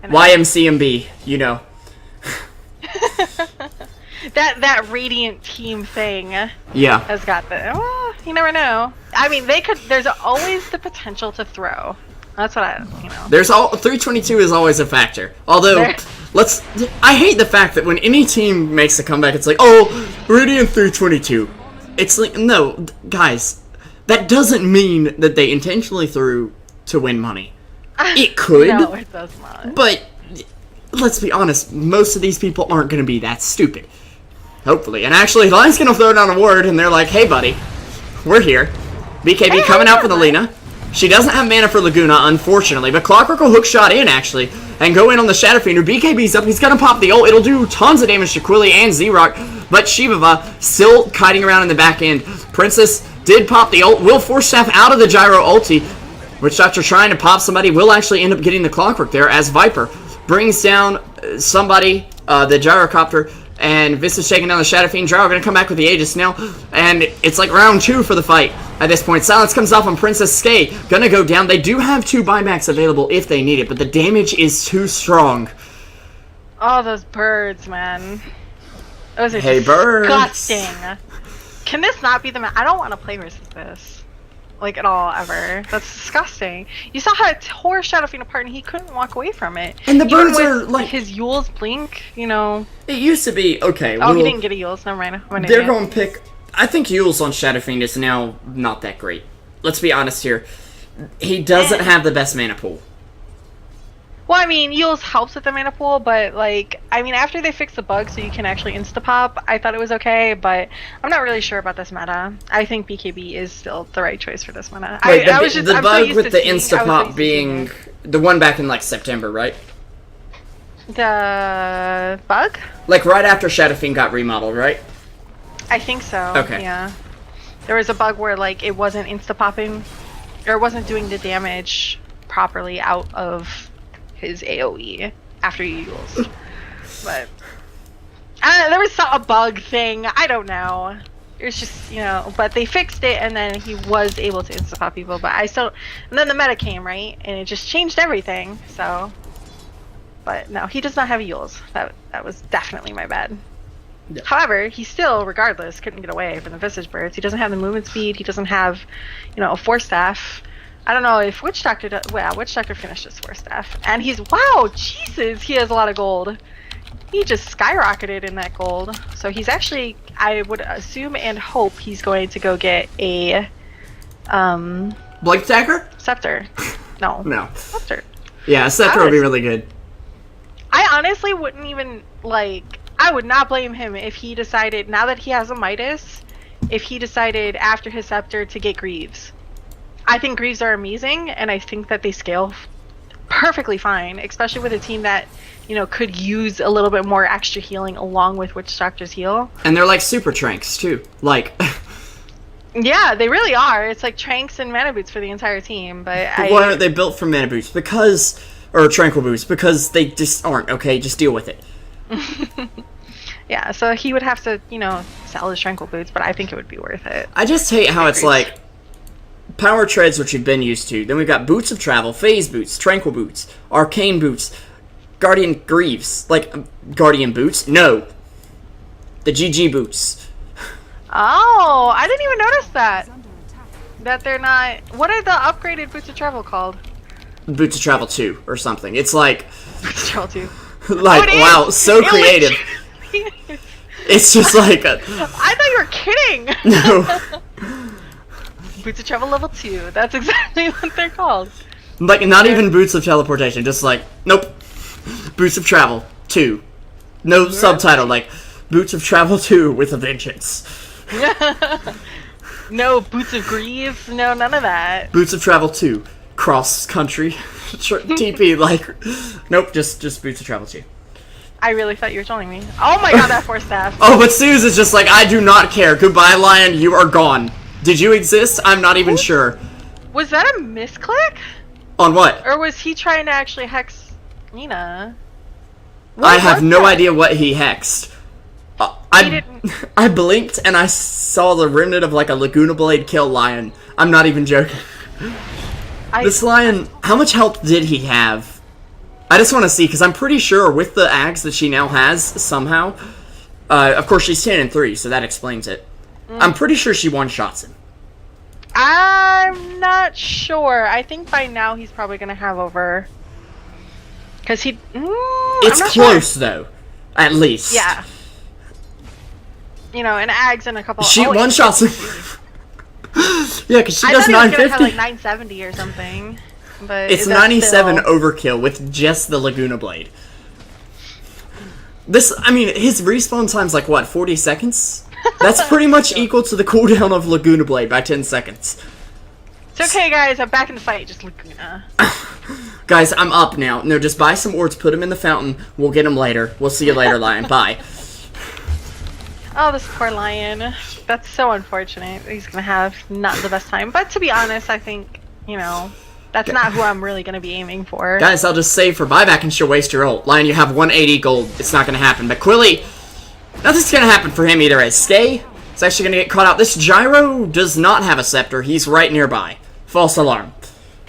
YMCMB, you know. that Radiant team thing has got the you never know. I mean, there's always the potential to throw. That's what There's 322 is always a factor. Although I hate the fact that when any team makes a comeback, it's like, oh, Radiant 322. It's like, no, guys, that doesn't mean that they intentionally threw to win money. It could. No, it does not. But let's be honest, most of these people aren't going to be that stupid. Hopefully. And actually, Lion's going to throw down a word, and they're like, hey, buddy, we're here. BKB coming out for the Lina. She doesn't have mana for Laguna, unfortunately, but Clockwork will hook shot in, actually, and go in on the Shadow Fiend. BKB's up, he's gonna pop the ult. It'll do tons of damage to Quilly and Z-Rock, but Shivava still kiting around in the back end. Princess did pop the ult, will force Staff out of the Gyro ulti. Witch Doctor trying to pop somebody, will actually end up getting the Clockwork there, as Viper brings down somebody, the Gyrocopter, and Vista's shaking down the Shadow Fiend. Gyro gonna come back with the Aegis now, and it's like round 2 for the fight at this point. Silence comes off on Princess Skay, gonna go down. They do have 2 buybacks available if they need it, but the damage is too strong. Oh, those birds, man. Those are disgusting. Can this not be the I don't want to play versus this. Like, at all, ever. That's disgusting. You saw how it tore Shadow Fiend apart, and he couldn't walk away from it. And the birds are, like... his Yule's blink, you know... It used to be, okay, oh, he didn't get a Yule's, never mind. They're going to pick... I think Yule's on Shadow Fiend is now not that great. Let's be honest here. He doesn't have the best mana pool. Well, I mean, Yule's helps with the mana pool, but, like, I mean, after they fixed the bug so you can actually insta-pop, I thought it was okay, but I'm not really sure about this meta. I think BKB is still the right choice for this meta. Wait, the bug with the insta-pop being the one back in, like, September, right? The bug? Like, right after Shadow Fiend got remodeled, right? I think so, okay. Yeah. There was a bug where, like, it wasn't insta-popping, or it wasn't doing the damage properly out of his AoE after you use. But there was a bug thing. I don't know. It's just, you know, but they fixed it, and then he was able to insta-pop people. But I still, and then the meta came, right, and it just changed everything. So, but no, he does not have Yules. That was definitely my bad. Yeah. However, he still, regardless, couldn't get away from the Visage Birds. He doesn't have the movement speed. He doesn't have, you know, a 4-staff. I don't know if Witch Doctor does. Well, Witch Doctor finished his 4-staff. And he's, wow, Jesus, he has a lot of gold. He just skyrocketed in that gold. So he's actually, I would assume and hope he's going to go get a, Blink Dagger? Scepter. No. No. Scepter. Yeah, a Scepter would be really good. I honestly wouldn't even, like, I would not blame him if he decided, now that he has a Midas, if he decided after his Scepter to get Greaves. I think Greaves are amazing, and I think that they scale perfectly fine, especially with a team that, you know, could use a little bit more extra healing along with Witch Doctor's heal. And they're like super tranks, too. Like... yeah, they really are. It's like tranks and mana boots for the entire team, but why aren't they built for mana boots? Because... or tranquil boots, because they just aren't, okay? Just deal with it. Yeah, so he would have to, you know, sell his tranquil boots, but I think it would be worth it. I just hate how it's like... Power Treads, which you've been used to. Then we've got Boots of Travel, Phase Boots, Tranquil Boots, Arcane Boots, Guardian Greaves. Like, Guardian Boots? No. The GG Boots. Oh, I didn't even notice that. That they're not... What are the upgraded Boots of Travel called? Boots of Travel 2 or something. It's like... Boots of Travel 2. Like, wow, so creative. It's just like a... I thought you were kidding! No. Boots of Travel level 2. That's exactly what they're called. Like, not even Boots of Teleportation. Just like, nope. Boots of Travel 2. No subtitle, like, Boots of Travel 2 with a vengeance. No Boots of Greaves. No, none of that. Boots of Travel 2. Cross country. TP, like, nope, just Boots of Travel 2. I really thought you were trolling me. Oh my god, that force staff. Oh, but Suze is just like, I do not care. Goodbye, Lion. You are gone. Did you exist? I'm not even sure. Was that a misclick? On what? Or was he trying to actually hex Nina? I have no idea what he hexed. I blinked and I saw the remnant of like a Laguna Blade kill Lion. I'm not even joking. This Lion, how much health did he have? I just want to see, because I'm pretty sure with the axe that she now has, somehow, of course she's 10-3, so that explains it. I'm pretty sure she one-shots him. I'm not sure. I think by now he's probably going to have over... Because he... it's close, though. At least. Yeah. You know, an axe and a couple... She one-shots him. Yeah, because she does 950. I thought he was going to have like 970 or something. But it's 97 overkill with just the Laguna Blade. This, I mean, his respawn time's like, what, 40 seconds? That's pretty much equal to the cooldown of Laguna Blade by 10 seconds. It's okay, guys, I'm back in the fight, just Laguna. Guys, I'm up now. No, just buy some ords, put them in the fountain. We'll get them later. We'll see you later, Lion. Bye. Oh, this poor Lion. That's so unfortunate. He's gonna have not the best time. But to be honest, I think, you know... That's not who I'm really going to be aiming for. Guys, I'll just save for buyback and she'll waste your ult. Lion, you have 180 gold. It's not going to happen. But Quilly, nothing's going to happen for him either. As Skay is actually going to get caught out. This Gyro does not have a scepter. He's right nearby. False alarm.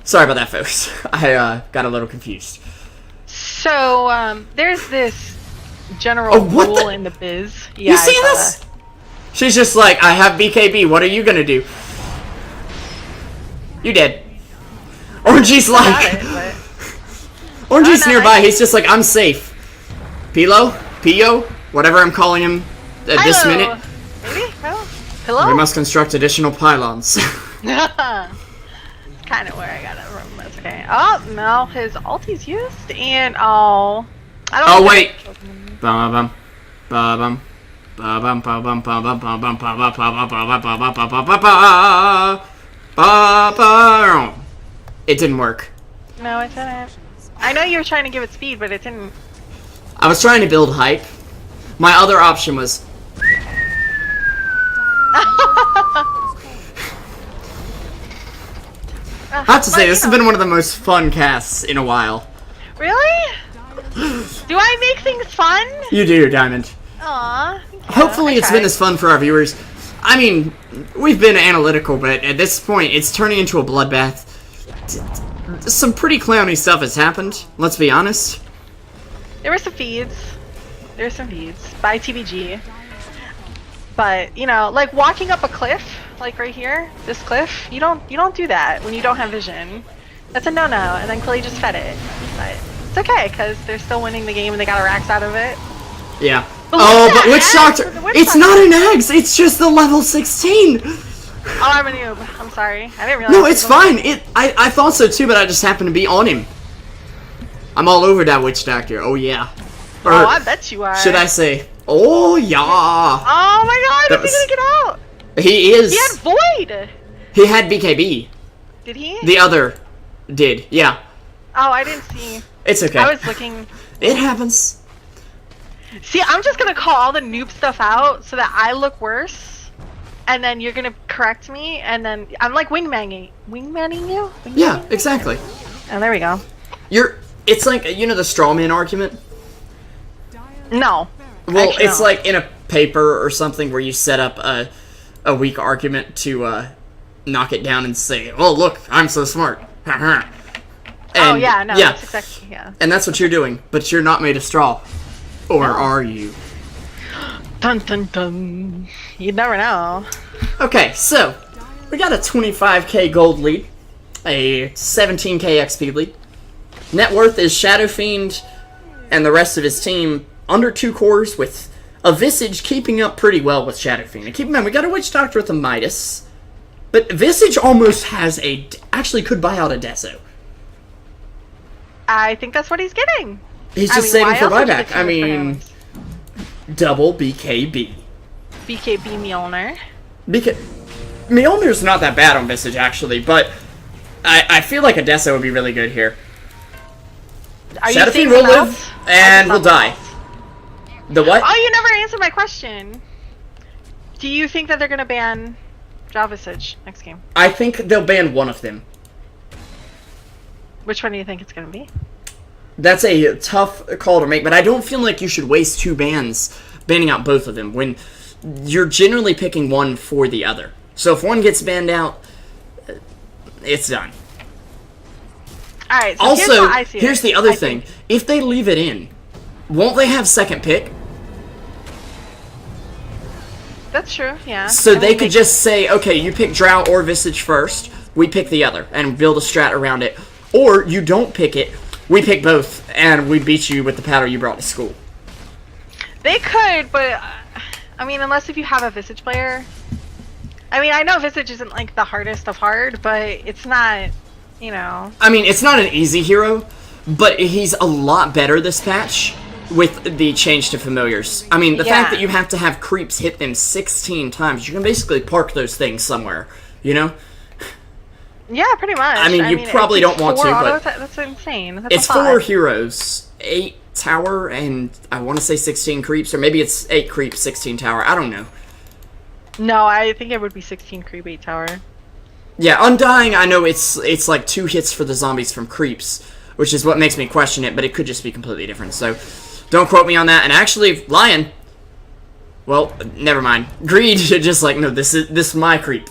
Sorry about that, folks. I got a little confused. So, there's this general rule in the biz. Yeah, you see this? She's just like, I have BKB. What are you going to do? You did. Orangey's like... Orangey's nearby, he's just like, I'm safe. Pilo? Pio? Whatever I'm calling him at this minute. Maybe? Hello? We must construct additional pylons. It's kind of where I got it from. That's okay. Oh, no, his ulti's used, and I don't oh, wait! Ba-bum. Ba-bum. Ba-bum. Ba-bum. Ba-bum. Ba-bum. Ba-bum. It didn't work. No, it didn't. I know you were trying to give it speed, but it didn't. I was trying to build hype. My other option was... I have to say, this has been one of the most fun casts in a while. Really? Do I make things fun? You do, Diamond. Aww. Hopefully it's been as fun for our viewers. I mean, we've been analytical, but at this point, it's turning into a bloodbath. Some pretty clowny stuff has happened, let's be honest. There were some feeds. By TBG. But, you know, like walking up a cliff, like right here, this cliff, you don't do that when you don't have vision. That's a no-no, and then Quilly just fed it. But it's okay, because they're still winning the game and they got a racks out of it. Yeah. But Witch Doctor, it's not an axe, it's just the level 16! Oh, I'm a noob. I'm sorry. I didn't realize. No, it's fine. I thought so too, but I just happened to be on him. I'm all over that Witch Doctor. Oh yeah. Or, I bet you are. Should I say? Oh yeah. Oh my God! Is he gonna get out? He is. He had Void. He had BKB. Did he? The other did. Yeah. Oh, I didn't see. It's okay. I was looking. It happens. See, I'm just gonna call all the noob stuff out so that I look worse. And then you're gonna correct me, and then I'm like wingmanning you? Yeah, exactly. Oh, there we go. It's like, you know the straw man argument? No. Well, actually, it's no. Like in a paper or something where you set up a weak argument to knock it down and say, oh look, I'm so smart. And, oh yeah, no, that's exactly, yeah. And that's what you're doing, but you're not made of straw. Or are you? Dun dun dun. You never know. Okay, so we got a 25k gold lead, a 17k XP lead. Net worth is Shadow Fiend and the rest of his team under 2 cores with a Visage keeping up pretty well with Shadow Fiend. And keep in mind, we got a Witch Doctor with a Midas, but Visage almost has actually could buy out a Deso. I think that's what he's getting. He's just saving for buyback. I mean, double BKB. BKB Mjolnir. Mjolnir's not that bad on Visage, actually, but I feel like a Deso would be really good here. Are Shadow you Fiend will live, and will die. The what? Oh, you never answered my question. Do you think that they're gonna ban Javasage next game? I think they'll ban one of them. Which one do you think it's gonna be? That's a tough call to make, but I don't feel like you should waste 2 bans banning out both of them when you're generally picking one for the other. So if one gets banned out, it's done. Alright, so also, here's the other thing. If they leave it in, won't they have second pick? That's true, yeah. So they could just say, okay, you pick Drow or Visage first, we pick the other, and build a strat around it. Or you don't pick it, we pick both, and we beat you with the powder you brought to school. They could, but, I mean, unless if you have a Visage player. I mean, I know Visage isn't, like, the hardest of hard, but it's not, you know. I mean, it's not an easy hero, but he's a lot better this patch with the change to familiars. I mean, the fact that you have to have creeps hit them 16 times, you can basically park those things somewhere, you know? Yeah, pretty much. I mean, you probably don't want to, but that's insane. That's it's 4 heroes, 8 tower, and I want to say 16 creeps, or maybe it's 8 creeps, 16 tower. I don't know. No, I think it would be 16 creep, 8 tower. Yeah, Undying, I know it's like 2 hits for the zombies from creeps, which is what makes me question it, but it could just be completely different, so don't quote me on that. And actually, Lion, well, never mind. Greed just like, no, this is my creep.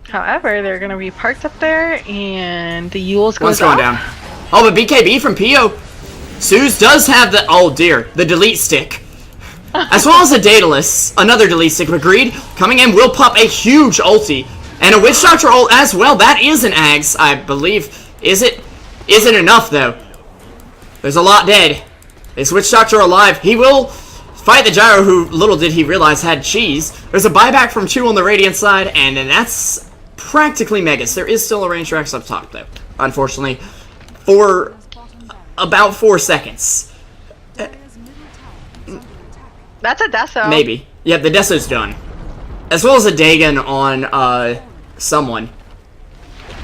However, they're going to be parked up there, and the Yules goes going down. Oh, but BKB from Pio. Suze does have the, oh dear, the delete stick. As well as a Daedalus, another delete stick. But Greed coming in will pop a huge ulti. And a Witch Doctor ult as well. That is an Ags, I believe. Is it? Isn't enough, though. There's a lot dead. Is Witch Doctor alive? He will fight the Gyro, who little did he realize had cheese. There's a buyback from 2 on the Radiant side, and then that's practically Megas. There is still a range Rex up top, though. Unfortunately, for about 4 seconds. That's a Deso. Maybe. Yeah, the Deso's done. As well as a Dagon on, someone.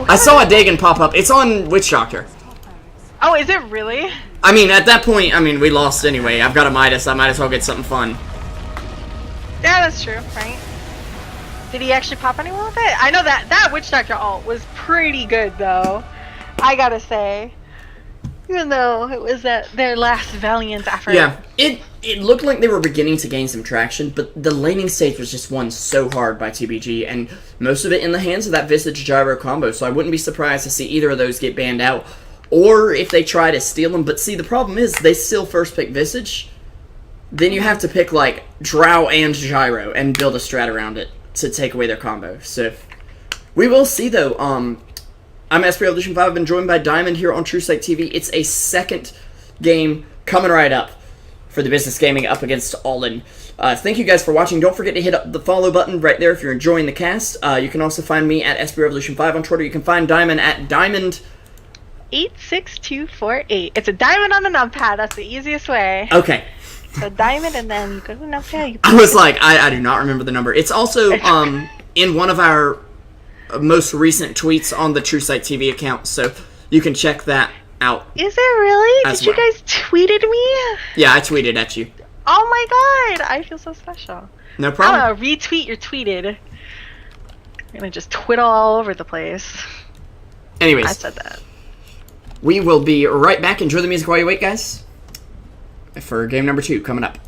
I saw a Dagon pop up. It's on Witch Doctor. Oh, is it really? I mean, at that point, I mean, we lost anyway. I've got a Midas. I might as well get something fun. Yeah, that's true, right? Did he actually pop anyone with it? I know that Witch Doctor ult was pretty good, though. I gotta say. Even though it was their last valiant effort. Yeah, it looked like they were beginning to gain some traction, but the laning stage was just won so hard by TBG, and most of it in the hands of that Visage Gyro combo, so I wouldn't be surprised to see either of those get banned out, or if they try to steal them. But see, the problem is, they still first pick Visage, then you have to pick, like, Drow and Gyro, and build a strat around it to take away their combo. So, we will see, though. I'm SP Revolution 5. I've been joined by Diamond here on Truesight TV. It's a second game coming right up for the business gaming up against Ollin. Thank you guys for watching. Don't forget to hit up the follow button right there if you're enjoying the cast. You can also find me at SP Revolution 5 on Twitter. You can find Diamond at Diamond 86248. It's a diamond on the numpad. That's the easiest way. Okay. So diamond, and then you go to the numpad. I was like, I do not remember the number. It's also in one of our most recent tweets on the Truesight TV account, so you can check that out. Is it really? Did you guys tweeted me? Yeah, I tweeted at you. Oh my god, I feel so special. No problem. I'm gonna retweet your tweeted. I'm gonna just twiddle all over the place. Anyways, I said that. We will be right back. Enjoy the music while you wait, guys, for game number 2 coming up.